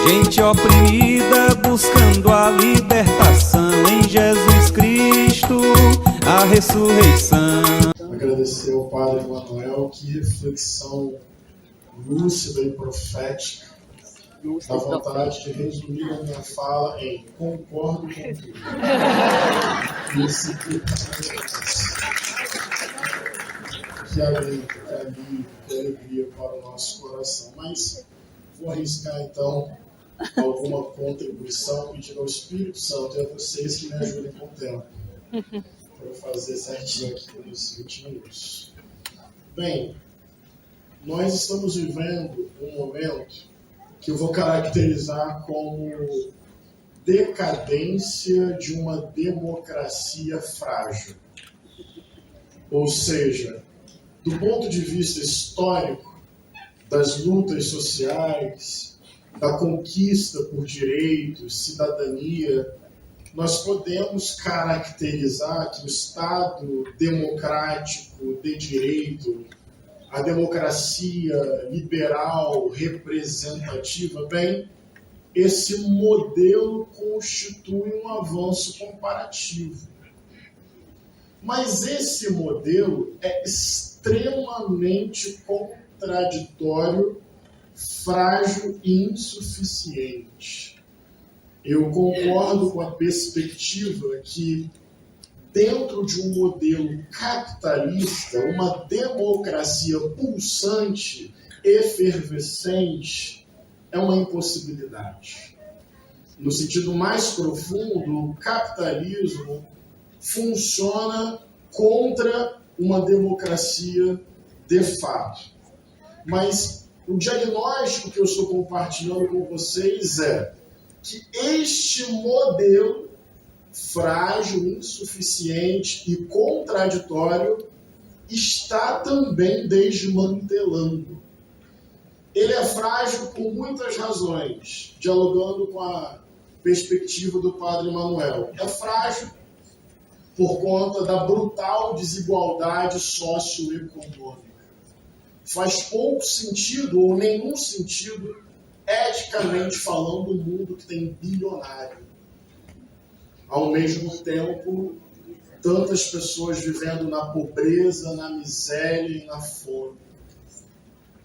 Gente oprimida buscando a libertação em Jesus Cristo, a ressurreição. Agradecer ao Padre Manuel, que reflexão lúcida e profética. Dá vontade de resumir a minha fala em concordo com tudo. Isso que alívio, que alegria para o nosso coração. Mas vou arriscar então alguma contribuição, pedir ao Espírito Santo e a vocês que me ajudem com o tempo, para eu fazer certinho aqui nos 20 minutos. Bem, nós estamos vivendo um momento que eu vou caracterizar como decadência de uma democracia frágil. Ou seja, do ponto de vista histórico, das lutas sociais, da conquista por direitos, cidadania, nós podemos caracterizar que o Estado democrático de direito, a democracia liberal representativa, bem, esse modelo constitui um avanço comparativo. Mas esse modelo é extremamente contraditório, frágil e insuficiente. Eu concordo com a perspectiva que, dentro de um modelo capitalista, uma democracia pulsante, efervescente, é uma impossibilidade. No sentido mais profundo, o capitalismo funciona contra uma democracia de fato. Mas o diagnóstico que eu estou compartilhando com vocês é que este modelo frágil, insuficiente e contraditório está também desmantelando. Ele é frágil por muitas razões, dialogando com a perspectiva do Padre Manuel. É frágil por conta da brutal desigualdade socioeconômica. Faz pouco sentido, ou nenhum sentido, eticamente falando, um mundo que tem bilionário. Ao mesmo tempo, tantas pessoas vivendo na pobreza, na miséria e na fome.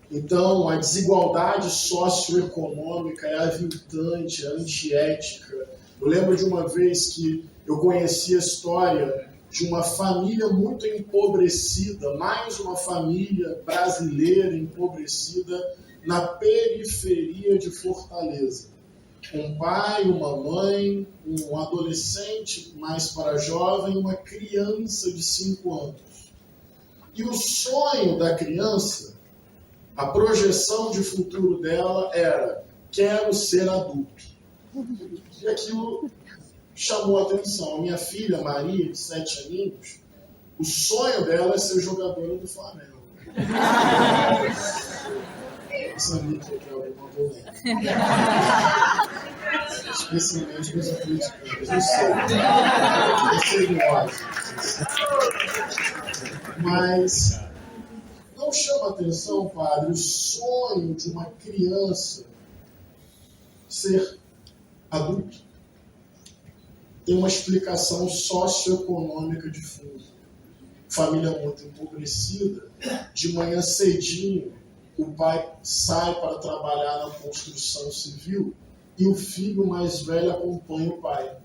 Então, a desigualdade socioeconômica é aviltante, é antiética. Eu lembro de uma vez que eu conheci a história de uma família muito empobrecida, mais uma família brasileira empobrecida na periferia de Fortaleza. Um pai, uma mãe, um adolescente mais para jovem, uma criança de 5 anos. E o sonho da criança, a projeção de futuro dela era: quero ser adulto. E aquilo chamou a atenção. A minha filha, Maria, de 7 aninhos, o sonho dela é ser jogadora do Flamengo. Eu sabia que ia ter alguma polêmica. Especialmente com os atleticanos. Eu sei lógico. Mas não chama atenção, padre, o sonho de uma criança ser adulto? Tem uma explicação socioeconômica de fundo. Família muito empobrecida, de manhã cedinho, o pai sai para trabalhar na construção civil e o filho mais velho acompanha o pai.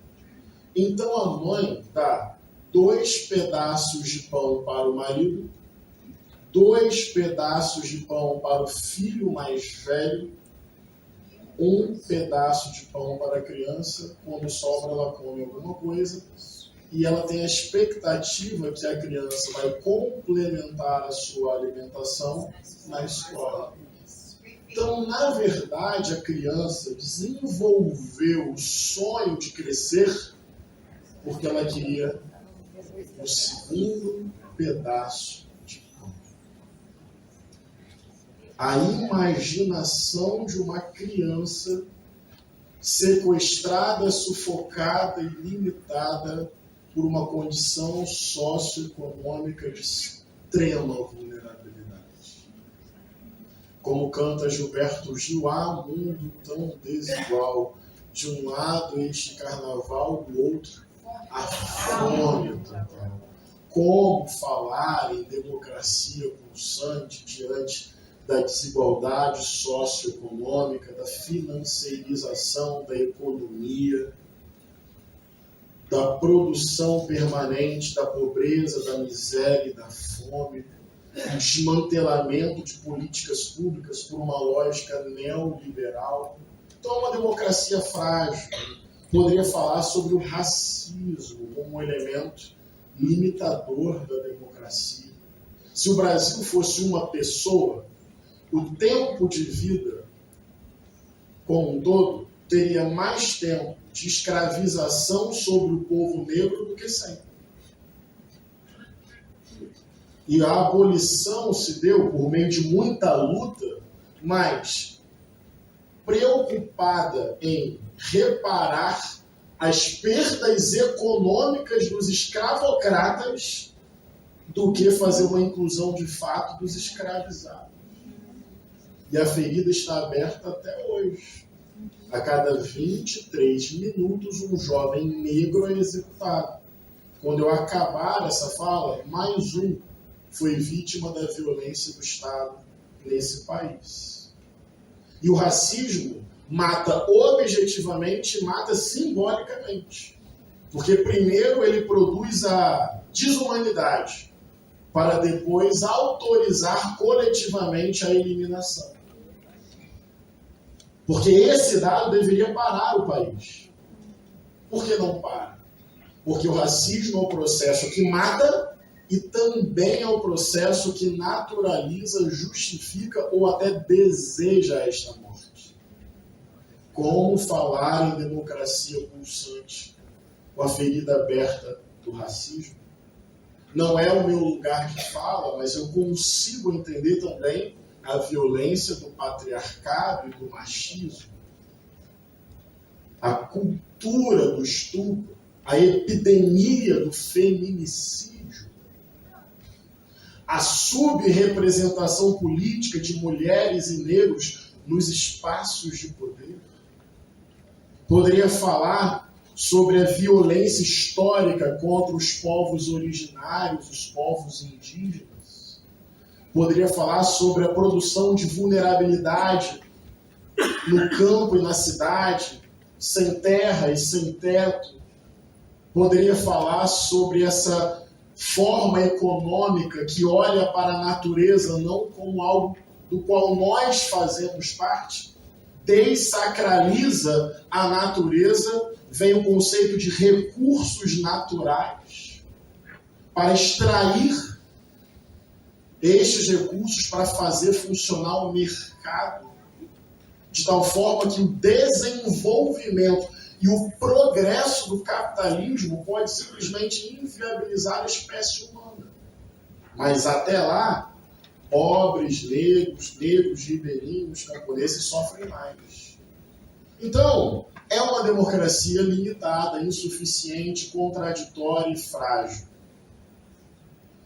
Então a mãe dá 2 pedaços de pão para o marido, 2 pedaços de pão para o filho mais velho, 1 pedaço de pão para a criança. Quando sobra, ela come alguma coisa, e ela tem a expectativa que a criança vai complementar a sua alimentação na escola. Então, na verdade, a criança desenvolveu o sonho de crescer porque ela queria o segundo pedaço de pão. A imaginação de uma criança sequestrada, sufocada e limitada por uma condição socioeconômica de extrema vulnerabilidade. Como canta Gilberto Gil, há mundo tão desigual. De um lado este carnaval, do outro a fome total. Como falar em democracia pulsante diante da desigualdade socioeconômica, da financeirização da economia, da produção permanente, da pobreza, da miséria e da fome, o desmantelamento de políticas públicas por uma lógica neoliberal. Então, é uma democracia frágil. Poderia falar sobre o racismo como um elemento limitador da democracia. Se o Brasil fosse uma pessoa, o tempo de vida, como um todo, teria mais tempo de escravização sobre o povo negro do que sem. E a abolição se deu por meio de muita luta, mas preocupada em reparar as perdas econômicas dos escravocratas do que fazer uma inclusão de fato dos escravizados. E a ferida está aberta até hoje. A cada 23 minutos, um jovem negro é executado. Quando eu acabar essa fala, mais um foi vítima da violência do Estado nesse país. E o racismo mata objetivamente e mata simbolicamente. Porque primeiro ele produz a desumanidade, para depois autorizar coletivamente a eliminação. Porque esse dado deveria parar o país. Por que não para? Porque o racismo é um processo que mata e também é um processo que naturaliza, justifica ou até deseja esta morte. Como falar em democracia pulsante com a ferida aberta do racismo? Não é o meu lugar de fala, mas eu consigo entender também a violência do patriarcado e do machismo, a cultura do estupro, a epidemia do feminicídio, a subrepresentação política de mulheres e negros nos espaços de poder. Poderia falar sobre a violência histórica contra os povos originários, os povos indígenas. Poderia falar sobre a produção de vulnerabilidade no campo e na cidade, sem terra e sem teto. Poderia falar sobre essa forma econômica que olha para a natureza não como algo do qual nós fazemos parte, dessacraliza a natureza, vem o conceito de recursos naturais para extrair estes recursos para fazer funcionar o mercado, de tal forma que o desenvolvimento e o progresso do capitalismo pode simplesmente inviabilizar a espécie humana. Mas até lá, pobres, negros, ribeirinhos, camponeses sofrem mais. Então, é uma democracia limitada, insuficiente, contraditória e frágil.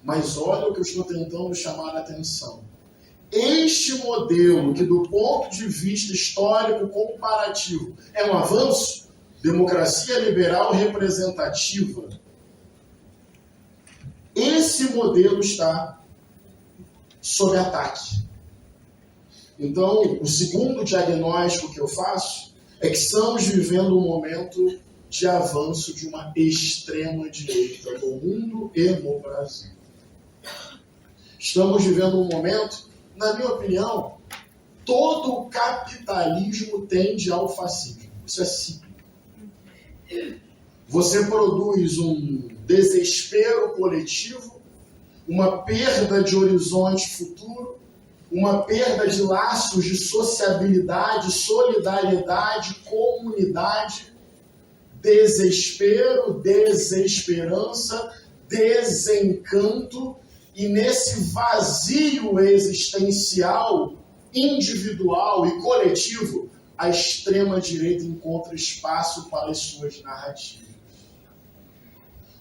Mas olha o que eu estou tentando chamar a atenção. Este modelo, que do ponto de vista histórico comparativo é um avanço, democracia liberal representativa, esse modelo está sob ataque. Então, o segundo diagnóstico que eu faço é que estamos vivendo um momento de avanço de uma extrema-direita no mundo e no Brasil. Estamos vivendo um momento, na minha opinião, todo o capitalismo tende ao fascismo. Isso é cíclico. Você produz um desespero coletivo, uma perda de horizonte futuro, uma perda de laços de sociabilidade, solidariedade, comunidade, desespero, desesperança, desencanto. E nesse vazio existencial, individual e coletivo, a extrema-direita encontra espaço para as suas narrativas.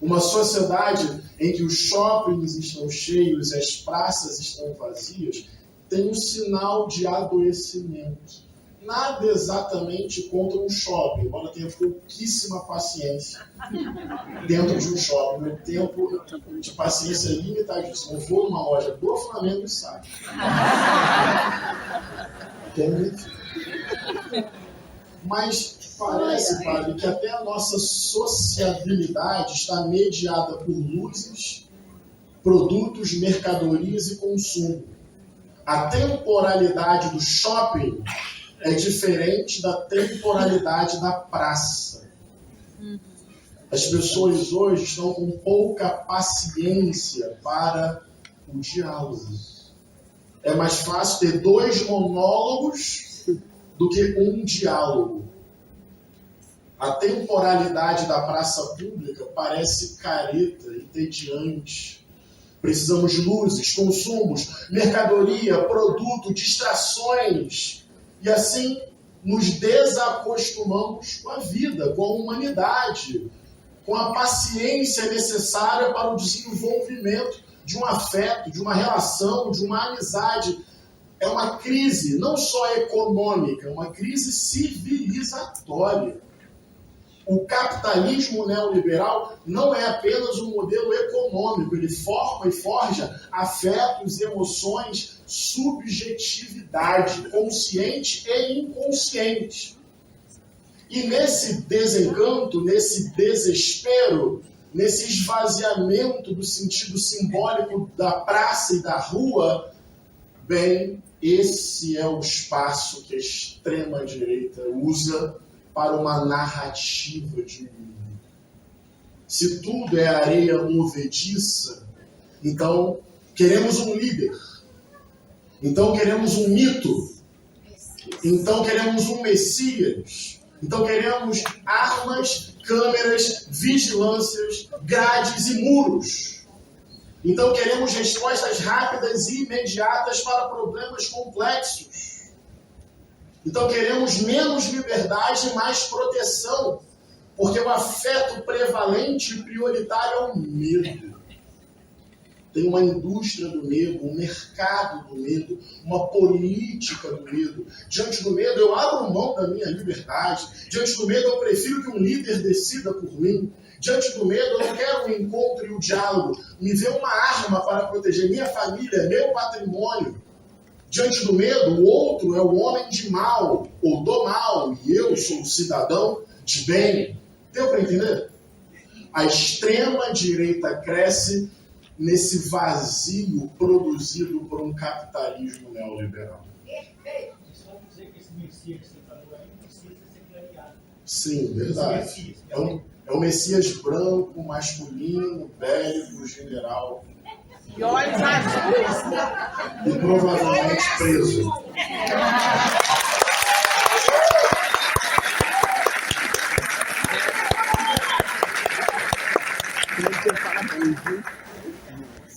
Uma sociedade em que os shoppings estão cheios e as praças estão vazias tem um sinal de adoecimento. Nada exatamente contra um shopping, embora tenha pouquíssima paciência dentro de um shopping. Meu tempo de paciência é limitadíssimo. Eu vou numa loja do Flamengo e saio. Mas parece, padre, que até a nossa sociabilidade está mediada por luzes, produtos, mercadorias e consumo. A temporalidade do shopping é diferente da temporalidade da praça. As pessoas hoje estão com pouca paciência para o diálogo. É mais fácil ter 2 monólogos do que um diálogo. A temporalidade da praça pública parece careta, entediante. Precisamos de luzes, consumos, mercadoria, produto, distrações. E assim nos desacostumamos com a vida, com a humanidade, com a paciência necessária para o desenvolvimento de um afeto, de uma relação, de uma amizade. É uma crise não só econômica, é uma crise civilizatória. O capitalismo neoliberal não é apenas um modelo econômico, ele forma e forja afetos, emoções, subjetividade, consciente e inconsciente. E nesse desencanto, nesse desespero, nesse esvaziamento do sentido simbólico da praça e da rua, bem, esse é o espaço que a extrema-direita usa para uma narrativa de mundo. Se tudo é areia movediça, então queremos um líder. Então queremos um mito. Então queremos um Messias. Então queremos armas, câmeras, vigilâncias, grades e muros. Então queremos respostas rápidas e imediatas para problemas complexos. Então queremos menos liberdade e mais proteção, porque o afeto prevalente e prioritário é o medo. Tem uma indústria do medo, um mercado do medo, uma política do medo. Diante do medo eu abro mão da minha liberdade. Diante do medo eu prefiro que um líder decida por mim. Diante do medo eu não quero o encontro e o diálogo. Me vê uma arma para proteger minha família, meu patrimônio. Diante do medo, o outro é o homem de mal, ou do mal, e eu sou o cidadão de bem. Deu para entender? A extrema-direita cresce nesse vazio produzido por um capitalismo neoliberal. Só dizer que esse Messias que você falou aí precisa ser clareado. Sim, verdade. É um Messias branco, masculino, bélico, general. E olhos azuis. E provavelmente preso.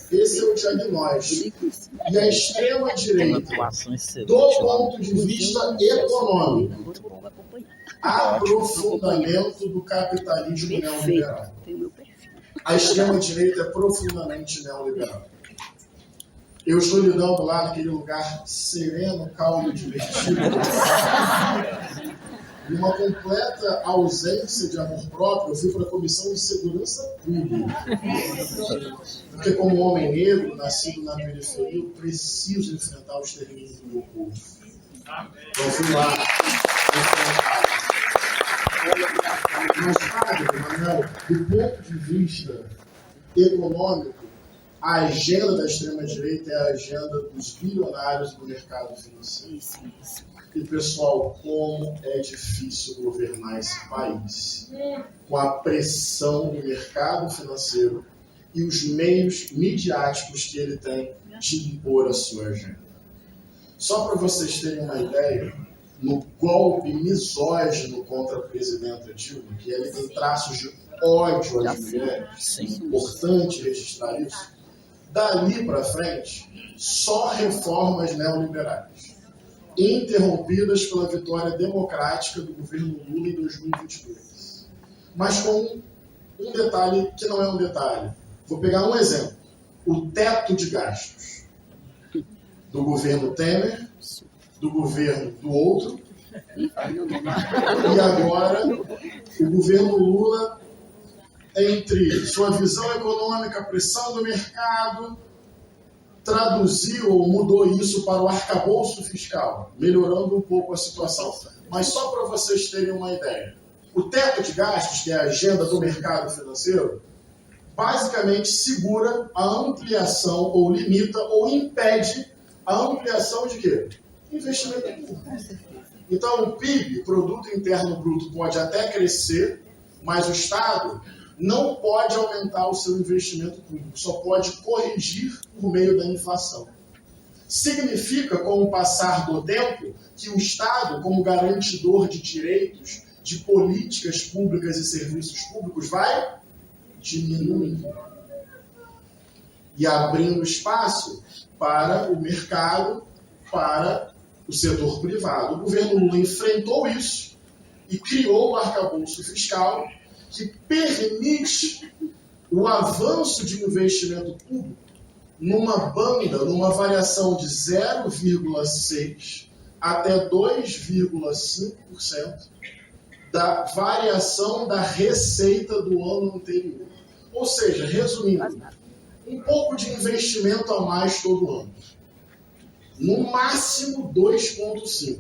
Esse é o diagnóstico. E a extrema-direita, do ponto de vista econômico, aprofundamento do capitalismo neoliberal. A extrema-direita é profundamente neoliberal. Eu estou lidando lá naquele lugar sereno, calmo, divertido, e uma completa ausência de amor próprio. Eu fui para a Comissão de Segurança Pública. Porque como homem negro, nascido na periferia, eu preciso enfrentar os terrenos do meu povo. Então eu fui lá. Mas, padre, Manuel, do ponto de vista econômico, a agenda da extrema-direita é a agenda dos bilionários do mercado financeiro. E, pessoal, como é difícil governar esse país com a pressão do mercado financeiro e os meios midiáticos que ele tem de impor a sua agenda. Só para vocês terem uma ideia, no golpe misógino contra a presidenta Dilma, que ele tem traços de ódio às mulheres, é importante registrar isso, dali para frente, só reformas neoliberais, interrompidas pela vitória democrática do governo Lula em 2022. Mas com um detalhe que não é um detalhe. Vou pegar um exemplo. O teto de gastos. do governo Temer, do governo do outro, e agora o governo Lula, entre sua visão econômica, pressão do mercado, traduziu ou mudou isso para o arcabouço fiscal, melhorando um pouco a situação. Mas só para vocês terem uma ideia, o teto de gastos, que é a agenda do mercado financeiro, basicamente segura a ampliação, ou limita, ou impede a ampliação de quê? Investimento público. Então, o PIB, Produto Interno Bruto, pode até crescer, mas o Estado não pode aumentar o seu investimento público, só pode corrigir por meio da inflação. Significa, com o passar do tempo, que o Estado, como garantidor de direitos, de políticas públicas e serviços públicos, vai diminuindo e abrindo espaço para o mercado, para o setor privado. O governo Lula enfrentou isso e criou o arcabouço fiscal que permite o avanço de investimento público numa banda, numa variação de 0,6% até 2,5% da variação da receita do ano anterior. Ou seja, resumindo, um pouco de investimento a mais todo ano. No máximo 2,5%.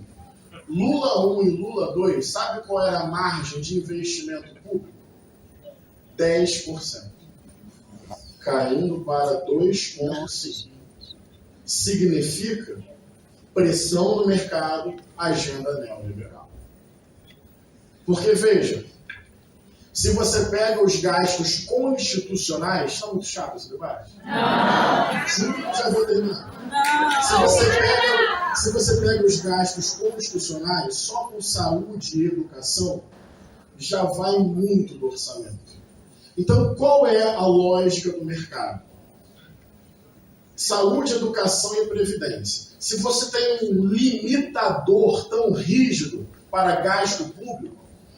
Lula 1 e Lula 2, sabe qual era a margem de investimento público? 10%. Caindo para 2,5%. Significa pressão no mercado, agenda neoliberal. Porque, veja, se você pega os gastos constitucionais, está muito chato esse debate? Não. Juro que já vou terminar. Não. Se você pega os gastos constitucionais, só com saúde e educação, já vai muito do orçamento. Então, qual é a lógica do mercado? Saúde, educação e previdência. Se você tem um limitador tão rígido para gasto público,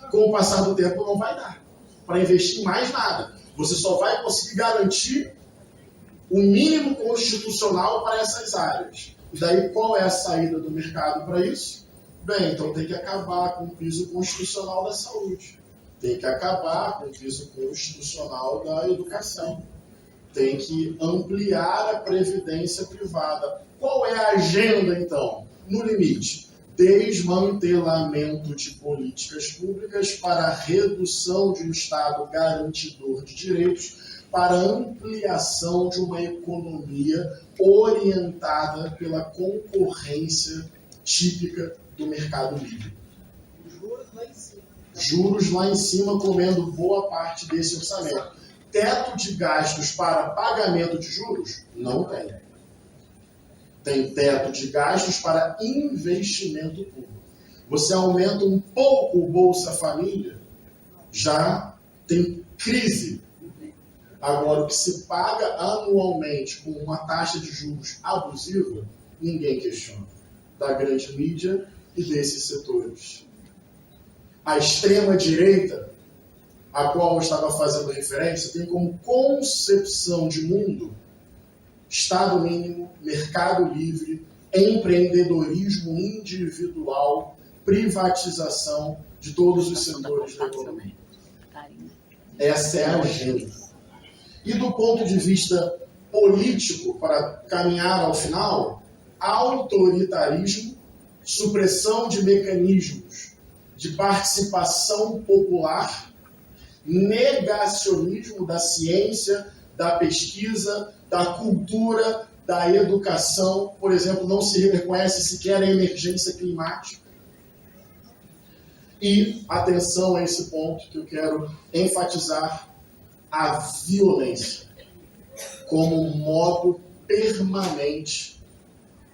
com o passar do tempo não vai dar para investir mais nada. Você só vai conseguir garantir o mínimo constitucional para essas áreas. E daí, qual é a saída do mercado para isso? Bem, então tem que acabar com o piso constitucional da saúde. Tem que acabar com o piso constitucional da educação. Tem que ampliar a previdência privada. Qual é a agenda, então? No limite, desmantelamento de políticas públicas para a redução de um Estado garantidor de direitos, para ampliação de uma economia orientada pela concorrência típica do mercado livre. Juros lá em cima comendo boa parte desse orçamento. Teto de gastos para pagamento de juros? Não tem. Tem teto de gastos para investimento público. Você aumenta um pouco o Bolsa Família, já tem crise. Agora, o que se paga anualmente com uma taxa de juros abusiva, ninguém questiona. Da grande mídia e desses setores. A extrema-direita, a qual eu estava fazendo referência, tem como concepção de mundo Estado mínimo, mercado livre, empreendedorismo individual, privatização de todos os setores da economia. Essa é a agenda. E do ponto de vista político, para caminhar ao final, autoritarismo, supressão de mecanismos de participação popular, negacionismo da ciência, da pesquisa, da cultura, da educação. Por exemplo, não se reconhece sequer a emergência climática. E, atenção a esse ponto que eu quero enfatizar, a violência como um modo permanente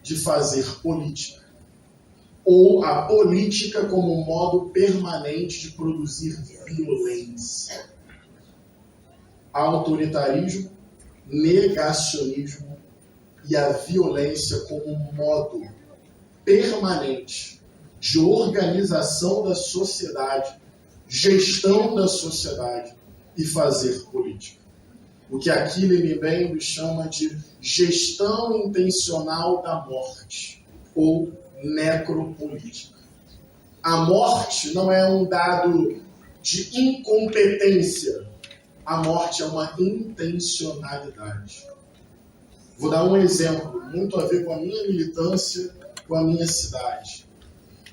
de fazer política. Ou a política como um modo permanente de produzir violência. Autoritarismo, negacionismo e a violência como um modo permanente de organização da sociedade, gestão da sociedade e fazer política. o que Achille Mbembe chama de gestão intencional da morte, ou necropolítica. A morte não é um dado de incompetência, a morte é uma intencionalidade. Vou dar um exemplo, muito a ver com a minha militância, com a minha cidade.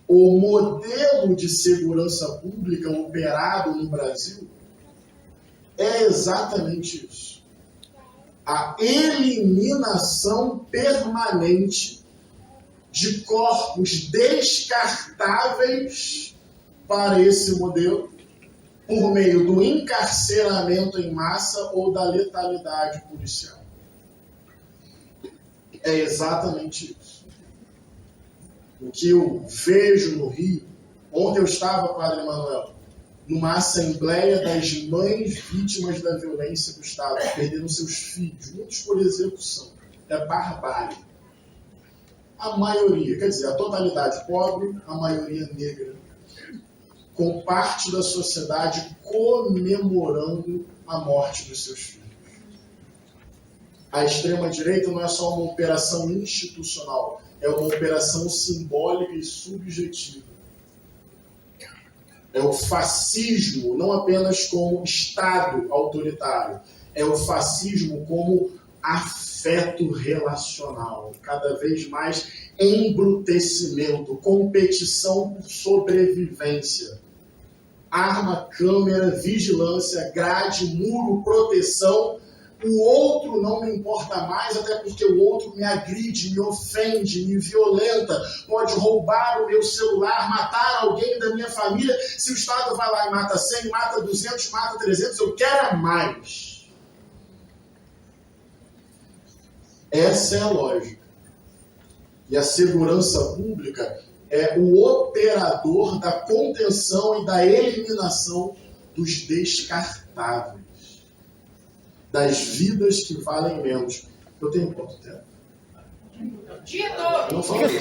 O modelo de segurança pública operado no Brasil é exatamente isso. A eliminação permanente de corpos descartáveis para esse modelo por meio do encarceramento em massa ou da letalidade policial. É exatamente isso. O que eu vejo no Rio, ontem eu estava, Padre Manuel, numa assembleia das mães vítimas da violência do Estado, que perderam seus filhos, muitos por execução. É barbárie. A maioria, quer dizer, a totalidade pobre, a maioria negra, com parte da sociedade comemorando a morte dos seus filhos. A extrema-direita não é só uma operação institucional, é uma operação simbólica e subjetiva. É o fascismo, não apenas como Estado autoritário, é o fascismo como afeto relacional, cada vez mais embrutecimento, competição por sobrevivência. Arma, câmera, vigilância, grade, muro, proteção. O outro não me importa mais, até porque o outro me agride, me ofende, me violenta, pode roubar o meu celular, matar alguém da minha família. Se o Estado vai lá e mata 100, mata 200, mata 300, eu quero mais. Essa é a lógica. E a segurança pública é o operador da contenção e da eliminação dos descartáveis, das vidas que valem menos. Eu tenho quanto tempo? Eu não falo isso.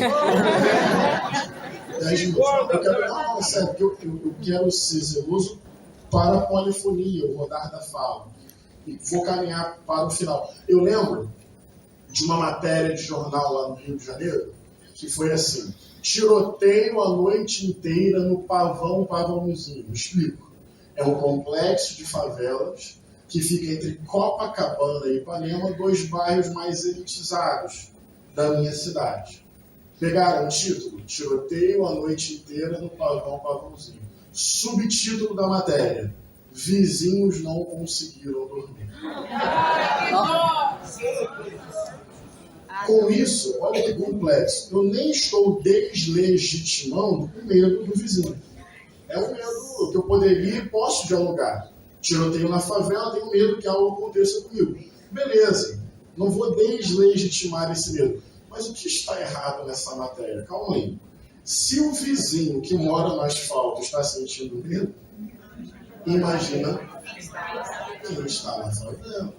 10 minutos. Eu quero, não, sério, porque eu quero ser zeloso para a polifonia, o rodar da fala. E vou caminhar para o final. Eu lembro de uma matéria de jornal lá no Rio de Janeiro, que foi assim: tiroteio a noite inteira no Pavãozinho. Explico. É um complexo de favelas que fica entre Copacabana e Ipanema, 2 bairros mais elitizados da minha cidade. Pegaram o título: tiroteio a noite inteira no Pavãozinho. Subtítulo da matéria: vizinhos não conseguiram dormir. Com isso, olha que complexo, eu nem estou deslegitimando o medo do vizinho. É um medo que eu poderia e posso dialogar. Tiroteio na favela, tenho medo que algo aconteça comigo. Beleza, não vou deslegitimar esse medo. Mas o que está errado nessa matéria? Calma aí. Se o vizinho que mora no asfalto está sentindo medo, imagina quem está na favela.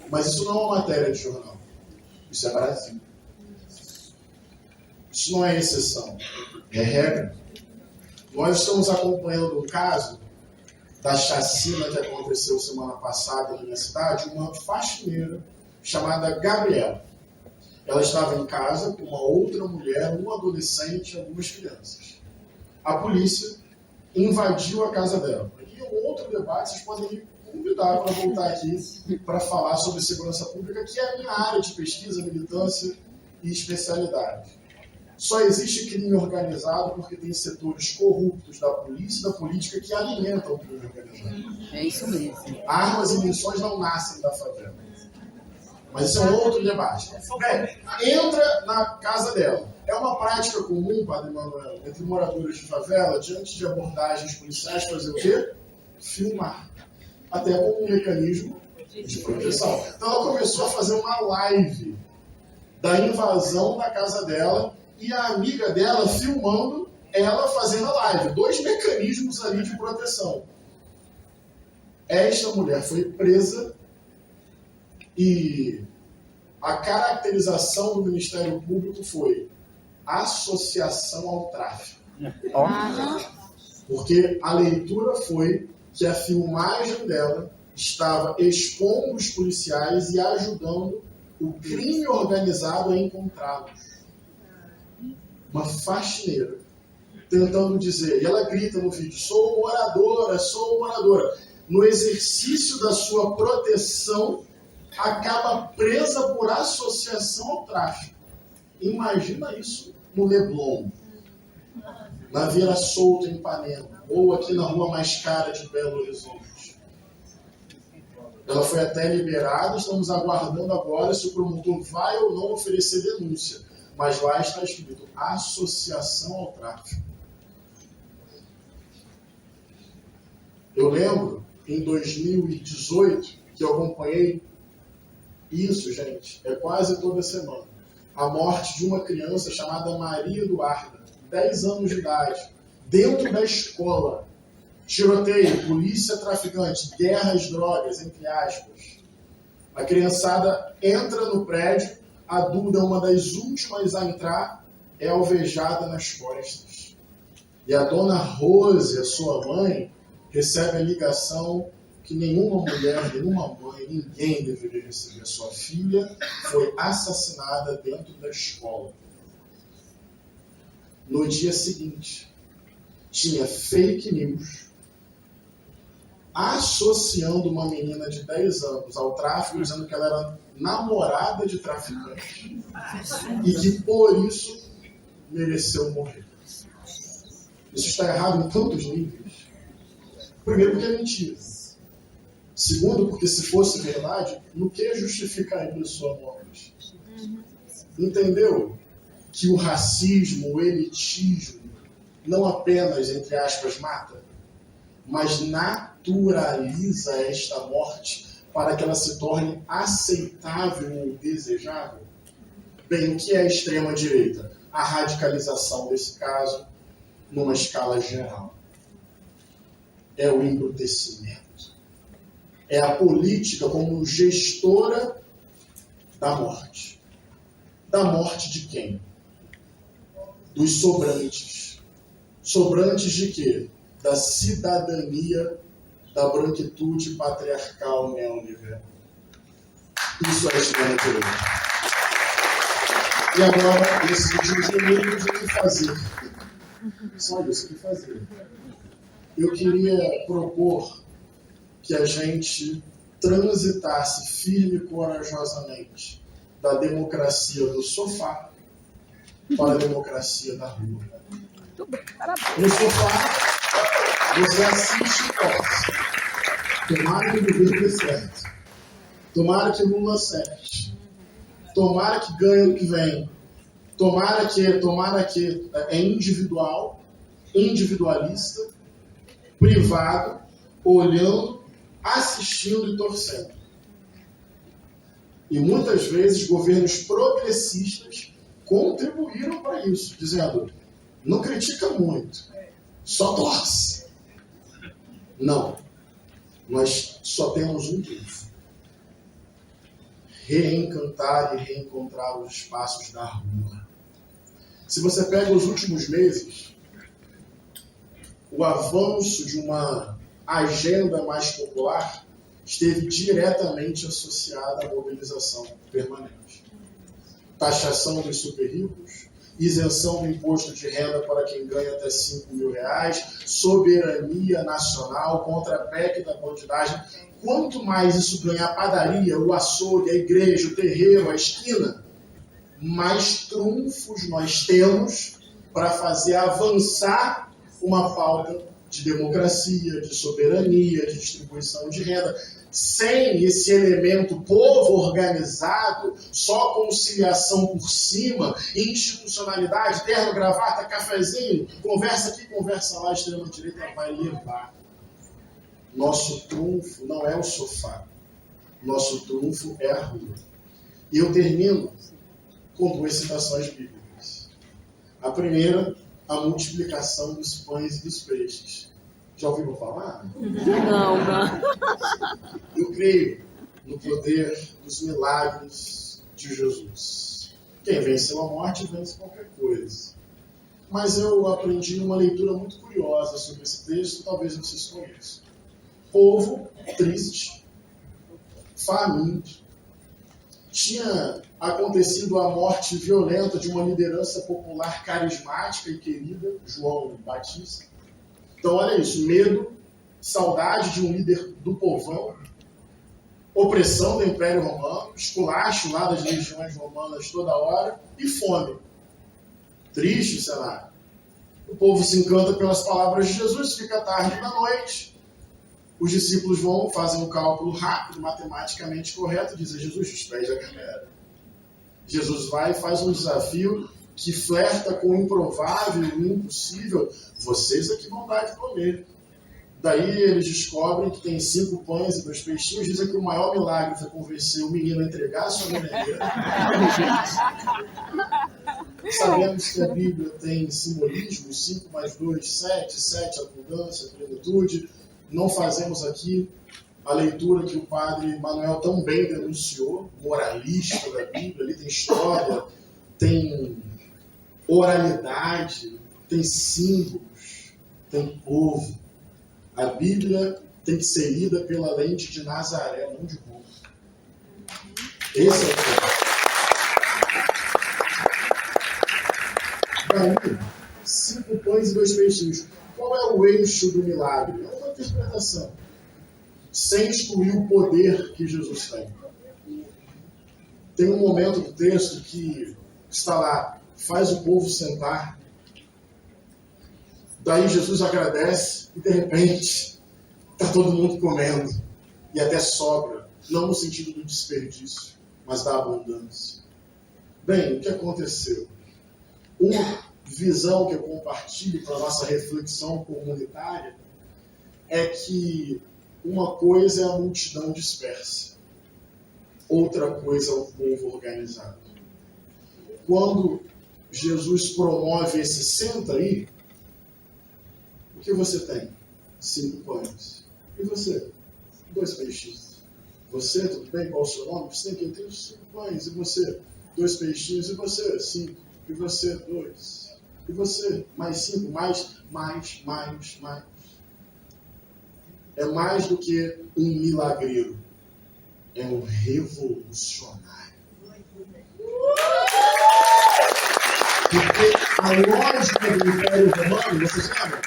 Mas isso não é uma matéria de jornal. Isso é Brasil. Isso não é exceção. É regra. Nós estamos acompanhando o caso da chacina que aconteceu semana passada na minha cidade, uma faxineira chamada Gabriela. Ela estava em casa com uma outra mulher, um adolescente e algumas crianças. A polícia invadiu a casa dela. E um outro debate, vocês podem me convidar para voltar aqui para falar sobre segurança pública, que é a minha área de pesquisa, militância e especialidade. Só existe crime organizado porque tem setores corruptos da polícia e da política que alimentam o crime organizado. É isso mesmo. Armas e munições não nascem da favela. Mas isso é um outro debate. Bem, entra na casa dela. É uma prática comum, Padre Manuel, entre moradores de favela, diante de abordagens policiais, fazer o quê? Filmar. Até como um mecanismo de proteção. Então ela começou a fazer uma live da invasão da casa dela e a amiga dela filmando ela fazendo a live. 2 mecanismos ali de proteção. Esta mulher foi presa e a caracterização do Ministério Público foi associação ao tráfico. Porque a leitura foi que a filmagem dela estava expondo os policiais e ajudando o crime organizado a encontrá-los. Uma faxineira, tentando dizer, e ela grita no vídeo, sou moradora. No exercício da sua proteção, acaba presa por associação ao tráfico. Imagina isso no Leblon, na Vila Solta, em Ipanema, ou aqui na rua mais cara de Belo Horizonte. Ela foi até liberada, estamos aguardando agora se o promotor vai ou não oferecer denúncia. Mas lá está escrito associação ao tráfico. Eu lembro, em 2018, que eu acompanhei isso, gente, é quase toda semana, a morte de uma criança chamada Maria Eduarda, 10 anos de idade, dentro da escola. Tiroteio, polícia, traficante, guerra às drogas, entre aspas. A criançada entra no prédio, a Duda, uma das últimas a entrar, é alvejada nas costas. E a dona Rose, a sua mãe, recebe a ligação que nenhuma mulher, nenhuma mãe, ninguém deveria receber. Sua filha foi assassinada dentro da escola. No dia seguinte, tinha fake news associando uma menina de 10 anos ao tráfico, dizendo que ela era namorada de traficante e que por isso mereceu morrer. Isso está errado em tantos níveis. Primeiro, porque é mentira. Segundo, porque se fosse verdade, no que justificaria sua morte? Entendeu? Que o racismo, o elitismo, não apenas, entre aspas, mata, mas naturaliza esta morte para que ela se torne aceitável ou desejável? Bem, o que é a extrema-direita? A radicalização desse caso numa escala geral. É o embrutecimento. É a política como gestora da morte. Da morte de quem? Dos sobrantes. Sobrantes de quê? Da cidadania da branquitude patriarcal neoliberal. Isso é extrema-direita. E agora, nesse último domingo, o que fazer? Só isso que fazer. Eu queria propor que a gente transitasse firme e corajosamente da democracia do sofá para a democracia da rua. No sofá, você assiste e torce. Tomara que o governo dê certo. Tomara que Lula acerte. Tomara que ganhe o que vem. Tomara que é individual, individualista, privado, olhando, assistindo e torcendo. E muitas vezes governos progressistas contribuíram para isso, dizendo, não critica muito, só torce. Não, nós só temos um trunfo. Reencantar e reencontrar os espaços da rua. Se você pega os últimos meses, o avanço de uma agenda mais popular esteve diretamente associada à mobilização permanente. Taxação dos super ricos, isenção do imposto de renda para quem ganha até R$5.000, soberania nacional contra a PEC da bandidagem. Quanto mais isso ganhar a padaria, o açougue, a igreja, o terreiro, a esquina, mais trunfos nós temos para fazer avançar uma pauta de democracia, de soberania, de distribuição de renda. Sem esse elemento povo organizado, só conciliação por cima, institucionalidade, terno, gravata, cafezinho, conversa aqui, conversa lá, a extrema-direita vai levar. Nosso trunfo não é o sofá. Nosso trunfo é a rua. E eu termino com 2 citações bíblicas. A primeira, a multiplicação dos pães e dos peixes. Já ouviram falar? Não. Eu creio no poder dos milagres de Jesus. Quem venceu a morte vence qualquer coisa. Mas eu aprendi uma leitura muito curiosa sobre esse texto, talvez vocês conheçam. Povo triste, faminto. Tinha acontecido a morte violenta de uma liderança popular carismática e querida, João Batista. Então, olha isso, medo, saudade de um líder do povão, opressão do Império Romano, esculacho lá das legiões romanas toda hora e fome. Triste o cenário. O povo se encanta pelas palavras de Jesus, fica tarde da noite. Os discípulos vão, fazem um cálculo rápido, matematicamente correto, e dizem: Jesus, os pés da galera. Jesus vai e faz um desafio que flerta com o improvável e o impossível. Vocês aqui vão dar de comer. Daí eles descobrem que tem 5 pães e 2 peixinhos. Dizem que o maior milagre foi convencer o menino a entregar a sua merendeira. Sabemos que a Bíblia tem simbolismo, 5 mais 2, 7, 7, abundância, plenitude. Não fazemos aqui a leitura que o padre Manuel tão bem denunciou, moralista da Bíblia. Ali tem história, tem oralidade, tem símbolos, tem povo. A Bíblia tem que ser lida pela lente de Nazaré, não de Roma. Esse é o ponto. Daí, 5 pães e 2 peixinhos. Qual é o eixo do milagre? É uma interpretação. Sem excluir o poder que Jesus tem. Tem um momento do texto que está lá, faz o povo sentar. Daí Jesus agradece e de repente está todo mundo comendo. E até sobra. Não no sentido do desperdício, mas da abundância. Bem, o que aconteceu? Uma visão que eu compartilho para a nossa reflexão comunitária é que uma coisa é a multidão dispersa, outra coisa é o povo organizado. Quando Jesus promove esse senta aí, o que você tem? 5 pães. E você? 2 peixinhos. Você, tudo bem? Qual o seu nome? Você tem que ter 5 pães. E você? 2 peixinhos. E você? 5. E você? 2. E você? Mais 5. Mais. É mais do que um milagreiro. É um revolucionário. Porque a lógica do Império Romano, vocês lembram?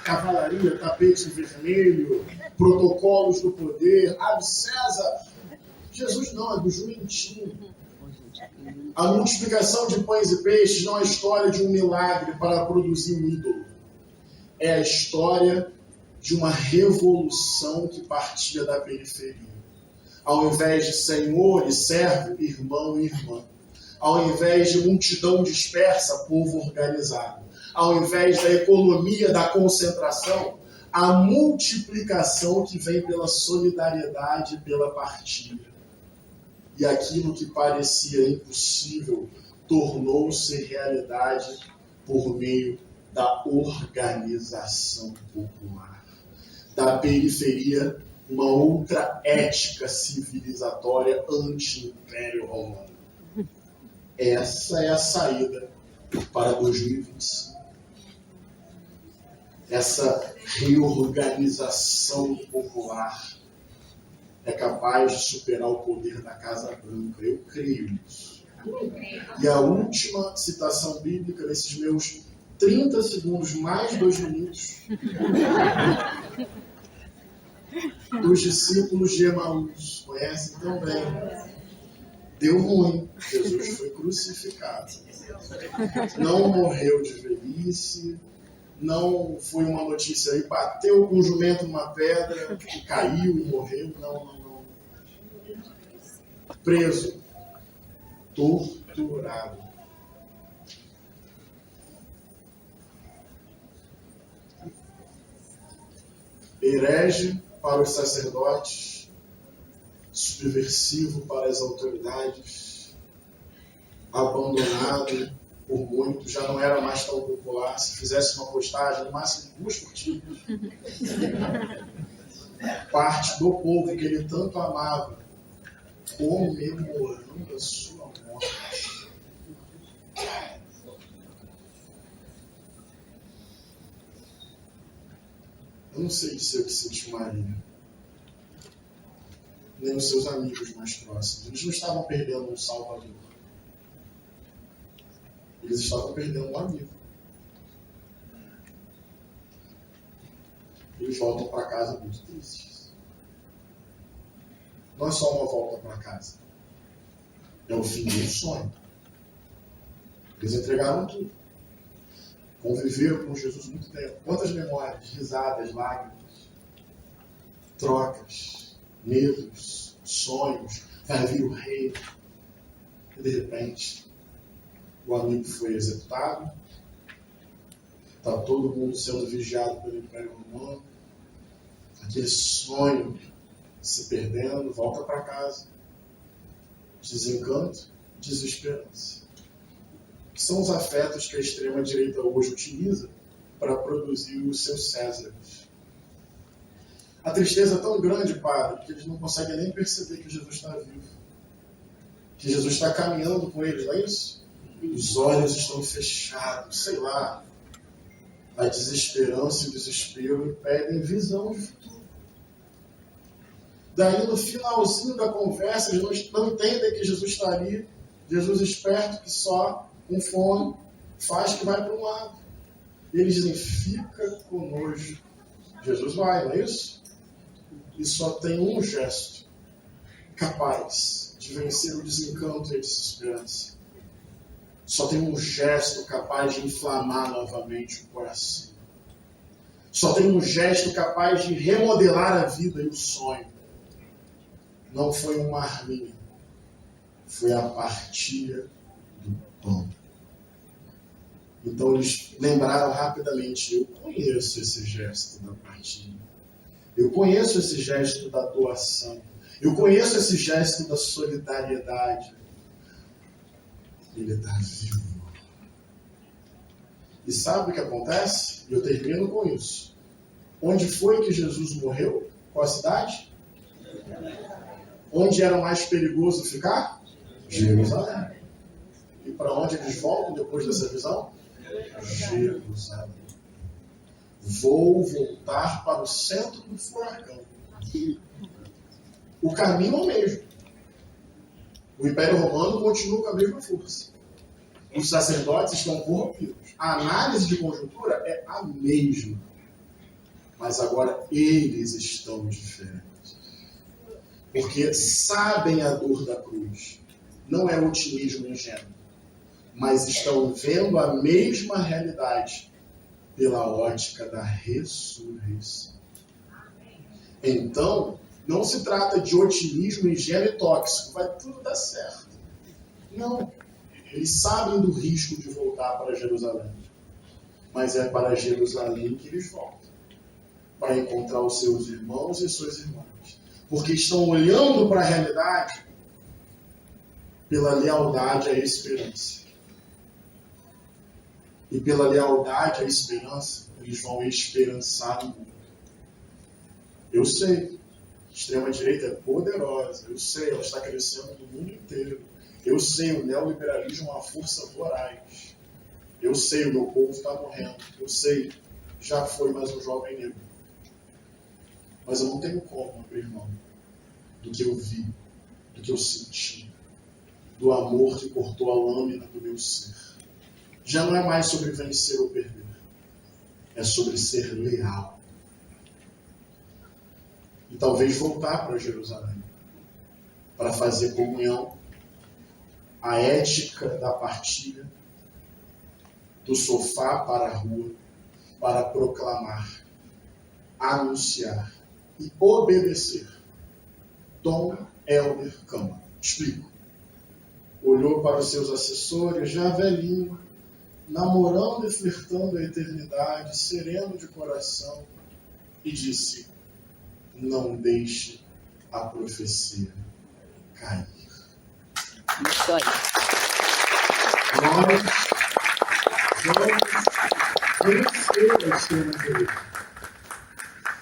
Cavalaria, tapete vermelho, protocolos do poder, ave César. Jesus não, é do jumentinho. A multiplicação de pães e peixes não é a história de um milagre para produzir um ídolo. É a história de uma revolução que partia da periferia. Ao invés de senhor e servo, irmão e irmã. Ao invés de multidão dispersa, povo organizado. Ao invés da economia da concentração, a multiplicação que vem pela solidariedade e pela partilha. E aquilo que parecia impossível tornou-se realidade por meio da organização popular. Da periferia, uma outra ética civilizatória anti-império romano. Essa é a saída para 2025. Essa reorganização popular é capaz de superar o poder da Casa Branca. Eu creio nisso. E a última citação bíblica nesses meus 30 segundos, mais 2 minutos, dos discípulos de Emaús. Conhecem também. Deu ruim. Jesus foi crucificado. Não morreu de velhice. Não foi uma notícia aí, bateu com o jumento numa pedra e caiu e morreu. Não. Preso. Torturado. Herege para os sacerdotes, subversivo para as autoridades, abandonado por muitos, já não era mais tão popular. Se fizesse uma postagem, no máximo 2 curtidas. Parte do povo que ele tanto amava, comemorando a sua morte. Eu não sei dizer o que sentiu Maria. nem os seus amigos mais próximos. Eles não estavam perdendo um salvador. Eles estavam perdendo um amigo. Eles voltam para casa muito tristes. Não é só uma volta para casa. É o fim de um sonho. Eles entregaram tudo. Conviveram com Jesus muito tempo. Quantas memórias, risadas, lágrimas, trocas, medos, sonhos. Vai vir o rei. E de repente, o amigo foi executado. Está todo mundo sendo vigiado pelo Império Romano. Aquele sonho se perdendo, volta para casa. Desencanto, desesperança. Que são os afetos que a extrema-direita hoje utiliza para produzir os seus Césares. A tristeza é tão grande, padre, que eles não conseguem nem perceber que Jesus está vivo. Que Jesus está caminhando com eles, não é isso? Os olhos estão fechados, sei lá. A desesperança e o desespero impedem visão de futuro. Daí, no finalzinho da conversa, eles não entendem que Jesus está ali. Jesus esperto que só, com fome, faz que vai para um lado. E eles dizem, fica conosco. Jesus vai, não é isso? E só tem um gesto capaz de vencer o desencanto e a desesperança. Só tem um gesto capaz de inflamar novamente o coração. Só tem um gesto capaz de remodelar a vida e o sonho. Não foi uma arminha. Foi a partilha do pão. Então eles lembraram rapidamente, eu conheço esse gesto da partilha. Eu conheço esse gesto da doação. Eu conheço esse gesto da solidariedade. Ele está vivo. E sabe o que acontece? E eu termino com isso. Onde foi que Jesus morreu? Qual a cidade? Onde era mais perigoso ficar? Jerusalém. E para onde eles voltam depois dessa visão? Jerusalém. Vou voltar para o centro do furacão. O caminho é o mesmo. O Império Romano continua com a mesma força. Os sacerdotes estão corrompidos. A análise de conjuntura é a mesma. Mas agora eles estão diferentes. Porque sabem a dor da cruz. Não é otimismo ingênuo. Mas estão vendo a mesma realidade pela ótica da ressurreição. Então, não se trata de otimismo ingênuo e tóxico. Vai tudo dar certo. Não. Eles sabem do risco de voltar para Jerusalém. Mas é para Jerusalém que eles voltam. Para encontrar os seus irmãos e suas irmãs. Porque estão olhando para a realidade pela lealdade à esperança. E pela lealdade à esperança, eles vão esperançar no mundo. Eu sei, a extrema-direita é poderosa. Eu sei, ela está crescendo no mundo inteiro. Eu sei, o neoliberalismo é uma força voraz. Eu sei, o meu povo está morrendo. Eu sei, já foi mais um jovem negro. Mas eu não tenho como abrir mão do que eu vi, do que eu senti, do amor que cortou a lâmina do meu ser. Já não é mais sobre vencer ou perder. É sobre ser leal. E talvez voltar para Jerusalém. Para fazer comunhão. A ética da partilha. Do sofá para a rua. Para proclamar. Anunciar. E obedecer. Dom Helder Câmara. Explico. Olhou para os seus assessores, já velhinho, namorando e flertando a eternidade, sereno de coração, e disse, não deixe a profecia cair. Isso aí. Nós vamos vencer a extrema-direita.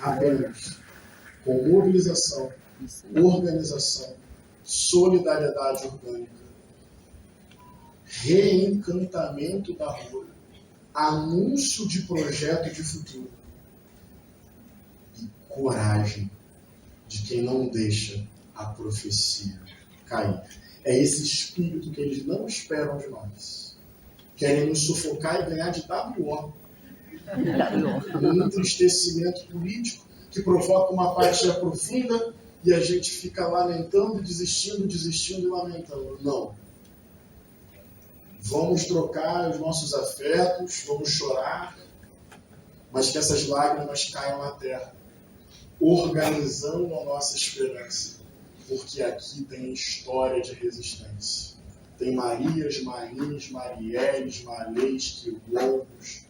Apenas com mobilização, organização, solidariedade orgânica, reencantamento da rua, anúncio de projeto de futuro e coragem de quem não deixa a profecia cair. É esse espírito que eles não esperam de nós. Querem nos sufocar e ganhar de WO. Um entristecimento político que provoca uma apatia profunda e a gente fica lamentando, desistindo e lamentando. Não. Vamos trocar os nossos afetos, vamos chorar, mas que essas lágrimas caiam na terra, organizando a nossa esperança, porque aqui tem história de resistência. Tem Marias, Marins, Marielles, Malês, quilombos,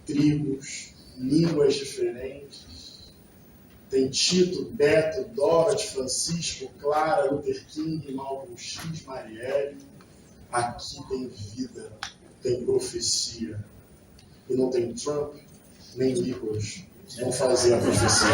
tribos, línguas diferentes. Tem Tito, Beto, Dorothy, Francisco, Clara, Luther King, Malcolm X, Marielle. Aqui tem vida, tem profecia. E não tem Trump, nem Nicholas que vão fazer a profecia.